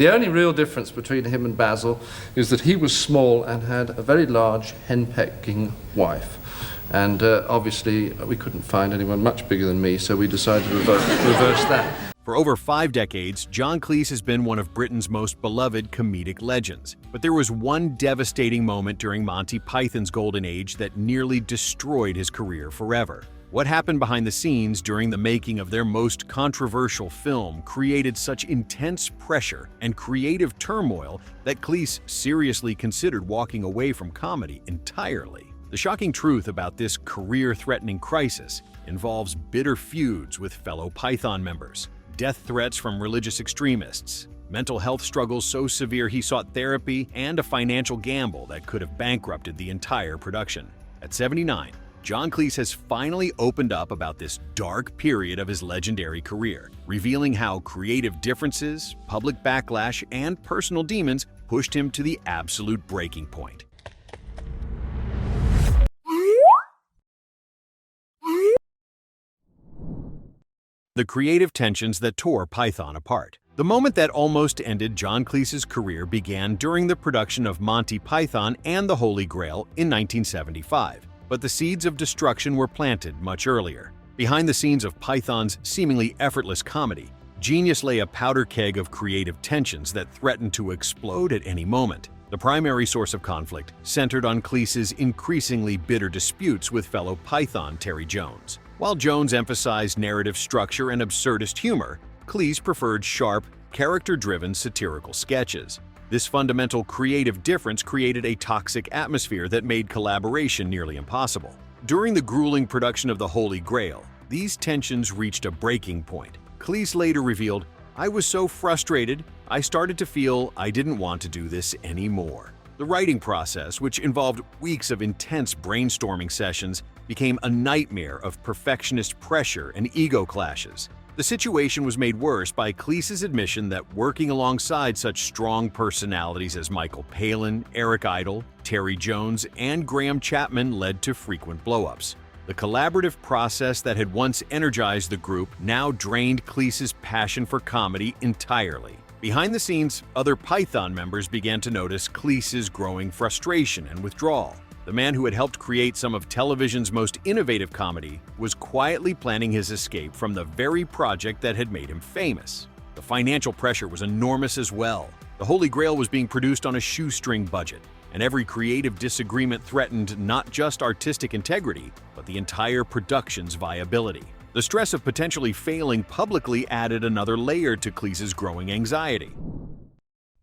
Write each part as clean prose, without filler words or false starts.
The only real difference between him and Basil is that he was small and had a very large henpecking wife. And obviously we couldn't find anyone much bigger than me, so we decided to reverse that. For over 5 decades, John Cleese has been one of Britain's most beloved comedic legends. But there was one devastating moment during Monty Python's golden age that nearly destroyed his career forever. What happened behind the scenes during the making of their most controversial film created such intense pressure and creative turmoil that Cleese seriously considered walking away from comedy entirely. The shocking truth about this career-threatening crisis involves bitter feuds with fellow Python members, death threats from religious extremists, mental health struggles so severe he sought therapy, and a financial gamble that could have bankrupted the entire production. At 79, John Cleese has finally opened up about this dark period of his legendary career, revealing how creative differences, public backlash, and personal demons pushed him to the absolute breaking point. The creative tensions that tore Python apart. The moment that almost ended John Cleese's career began during the production of Monty Python and the Holy Grail in 1975. But the seeds of destruction were planted much earlier. Behind the scenes of Python's seemingly effortless comedy, genius lay a powder keg of creative tensions that threatened to explode at any moment. The primary source of conflict centered on Cleese's increasingly bitter disputes with fellow Python Terry Jones. While Jones emphasized narrative structure and absurdist humor, Cleese preferred sharp, character-driven satirical sketches. This fundamental creative difference created a toxic atmosphere that made collaboration nearly impossible. During the grueling production of The Holy Grail, these tensions reached a breaking point. Cleese later revealed, "I was so frustrated, I started to feel I didn't want to do this anymore." The writing process, which involved weeks of intense brainstorming sessions, became a nightmare of perfectionist pressure and ego clashes. The situation was made worse by Cleese's admission that working alongside such strong personalities as Michael Palin, Eric Idle, Terry Jones, and Graham Chapman led to frequent blow-ups. The collaborative process that had once energized the group now drained Cleese's passion for comedy entirely. Behind the scenes, other Python members began to notice Cleese's growing frustration and withdrawal. The man who had helped create some of television's most innovative comedy was quietly planning his escape from the very project that had made him famous. The financial pressure was enormous as well. The Holy Grail was being produced on a shoestring budget, and every creative disagreement threatened not just artistic integrity, but the entire production's viability. The stress of potentially failing publicly added another layer to Cleese's growing anxiety.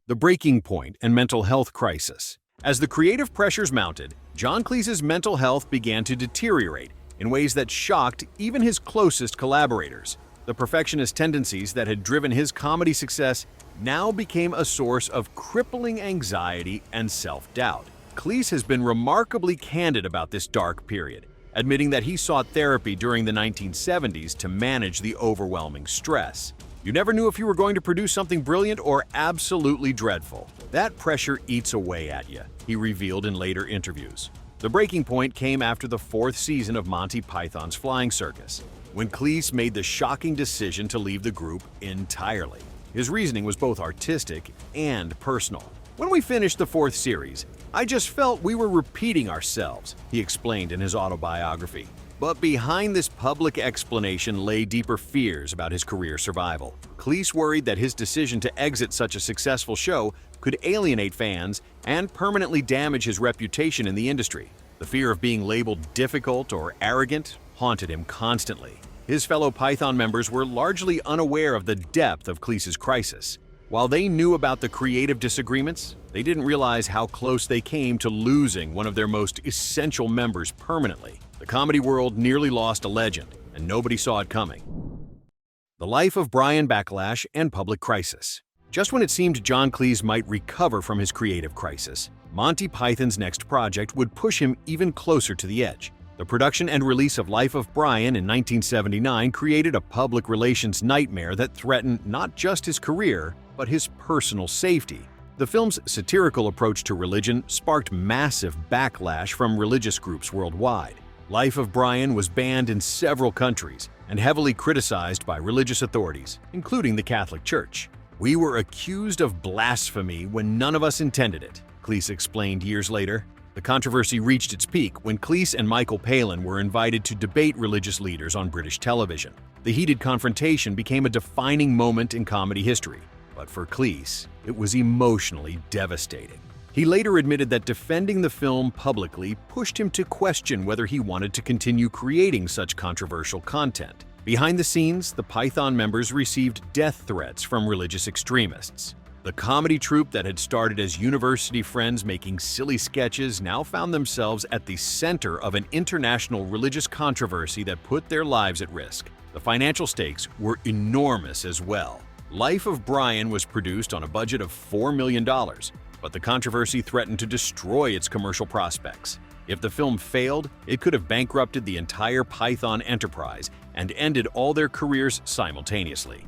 The breaking point and mental health crisis. As the creative pressures mounted, John Cleese's mental health began to deteriorate in ways that shocked even his closest collaborators. The perfectionist tendencies that had driven his comedy success now became a source of crippling anxiety and self-doubt. Cleese has been remarkably candid about this dark period, admitting that he sought therapy during the 1970s to manage the overwhelming stress. "You never knew if you were going to produce something brilliant or absolutely dreadful. That pressure eats away at you," he revealed in later interviews. The breaking point came after the 4th season of Monty Python's Flying Circus, when Cleese made the shocking decision to leave the group entirely. His reasoning was both artistic and personal. "When we finished the 4th series, I just felt we were repeating ourselves," he explained in his autobiography. But behind this public explanation lay deeper fears about his career survival. Cleese worried that his decision to exit such a successful show could alienate fans and permanently damage his reputation in the industry. The fear of being labeled difficult or arrogant haunted him constantly. His fellow Python members were largely unaware of the depth of Cleese's crisis. While they knew about the creative disagreements, they didn't realize how close they came to losing one of their most essential members permanently. The comedy world nearly lost a legend, and nobody saw it coming. The life of Brian Backlash and public crisis. Just when it seemed John Cleese might recover from his creative crisis, Monty Python's next project would push him even closer to the edge. The production and release of Life of Brian in 1979 created a public relations nightmare that threatened not just his career, but his personal safety. The film's satirical approach to religion sparked massive backlash from religious groups worldwide. Life of Brian was banned in several countries and heavily criticized by religious authorities, including the Catholic Church. "We were accused of blasphemy when none of us intended it," Cleese explained years later. The controversy reached its peak when Cleese and Michael Palin were invited to debate religious leaders on British television. The heated confrontation became a defining moment in comedy history, but for Cleese, it was emotionally devastating. He later admitted that defending the film publicly pushed him to question whether he wanted to continue creating such controversial content. Behind the scenes, the Python members received death threats from religious extremists. The comedy troupe that had started as university friends making silly sketches now found themselves at the center of an international religious controversy that put their lives at risk. The financial stakes were enormous as well. Life of Brian was produced on a budget of $4 million, but the controversy threatened to destroy its commercial prospects. If the film failed, it could have bankrupted the entire Python enterprise and ended all their careers simultaneously.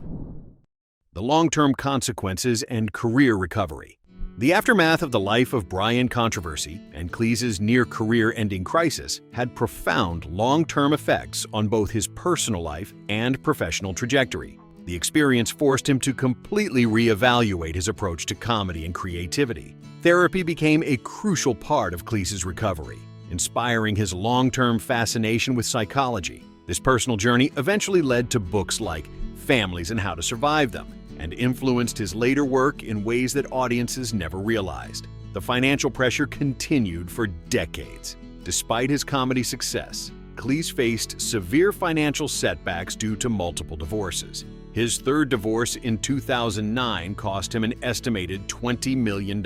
The long-term consequences and career recovery. The aftermath of the Life of Brian controversy and Cleese's near-career-ending crisis had profound long-term effects on both his personal life and professional trajectory. The experience forced him to completely reevaluate his approach to comedy and creativity. Therapy became a crucial part of Cleese's recovery, inspiring his long-term fascination with psychology. This personal journey eventually led to books like Families and How to Survive Them, and influenced his later work in ways that audiences never realized. The financial pressure continued for decades. Despite his comedy success, Cleese faced severe financial setbacks due to multiple divorces. His third divorce in 2009 cost him an estimated $20 million,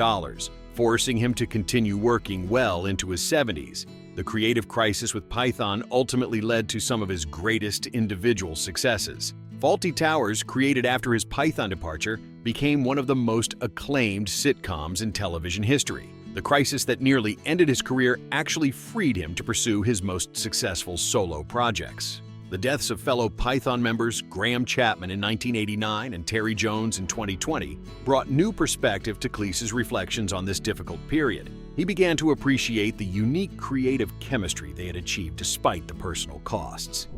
forcing him to continue working well into his 70s. The creative crisis with Python ultimately led to some of his greatest individual successes. Fawlty Towers, created after his Python departure, became one of the most acclaimed sitcoms in television history. The crisis that nearly ended his career actually freed him to pursue his most successful solo projects. The deaths of fellow Python members Graham Chapman in 1989 and Terry Jones in 2020 brought new perspective to Cleese's reflections on this difficult period. He began to appreciate the unique creative chemistry they had achieved despite the personal costs.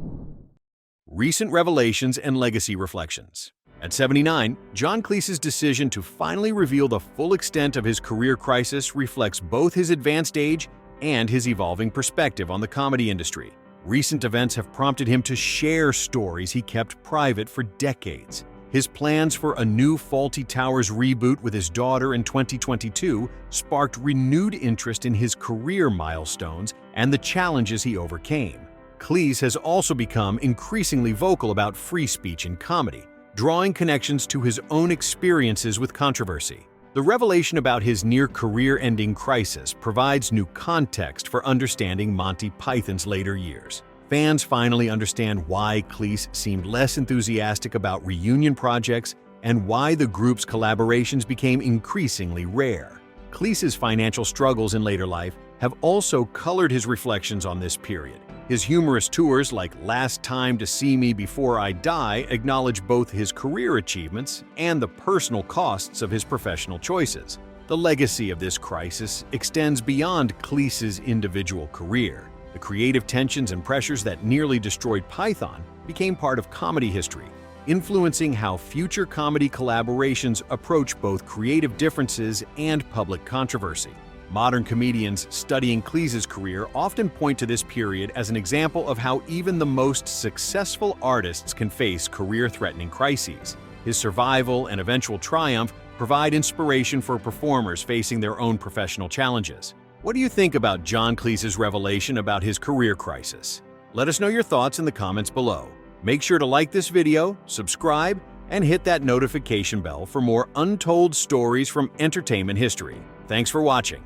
Recent revelations and legacy reflections. At 79, John Cleese's decision to finally reveal the full extent of his career crisis reflects both his advanced age and his evolving perspective on the comedy industry. Recent events have prompted him to share stories he kept private for decades. His plans for a new Fawlty Towers reboot with his daughter in 2022 sparked renewed interest in his career milestones and the challenges he overcame. Cleese has also become increasingly vocal about free speech in comedy, drawing connections to his own experiences with controversy. The revelation about his near-career-ending crisis provides new context for understanding Monty Python's later years. Fans finally understand why Cleese seemed less enthusiastic about reunion projects and why the group's collaborations became increasingly rare. Cleese's financial struggles in later life have also colored his reflections on this period. His humorous tours like Last Time to See Me Before I Die acknowledge both his career achievements and the personal costs of his professional choices. The legacy of this crisis extends beyond Cleese's individual career. The creative tensions and pressures that nearly destroyed Python became part of comedy history, influencing how future comedy collaborations approach both creative differences and public controversy. Modern comedians studying Cleese's career often point to this period as an example of how even the most successful artists can face career-threatening crises. His survival and eventual triumph provide inspiration for performers facing their own professional challenges. What do you think about John Cleese's revelation about his career crisis? Let us know your thoughts in the comments below. Make sure to like this video, subscribe, and hit that notification bell for more untold stories from entertainment history. Thanks for watching.